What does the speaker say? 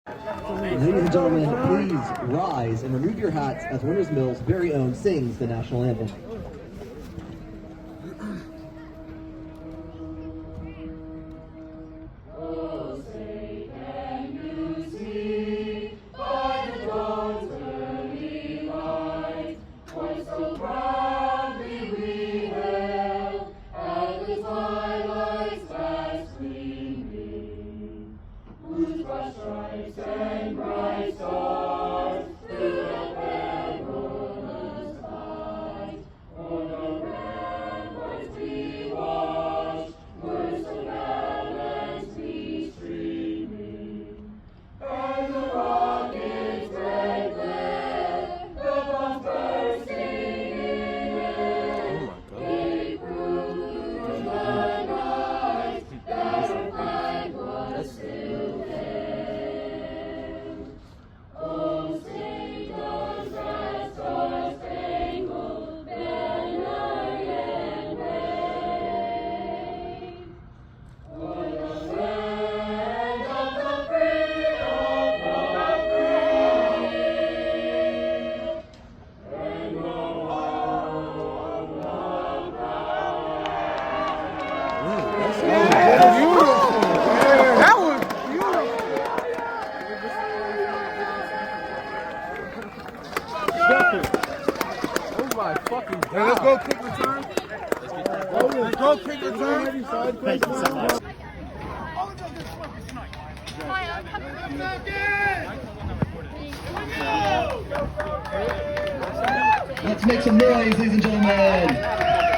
Ladies and gentlemen, please rise and remove your hats as Winters Mills' very own sings the national anthem. Let's go kick return. Let's go kick return. Thank you so much. Let's make some noise, ladies and gentlemen.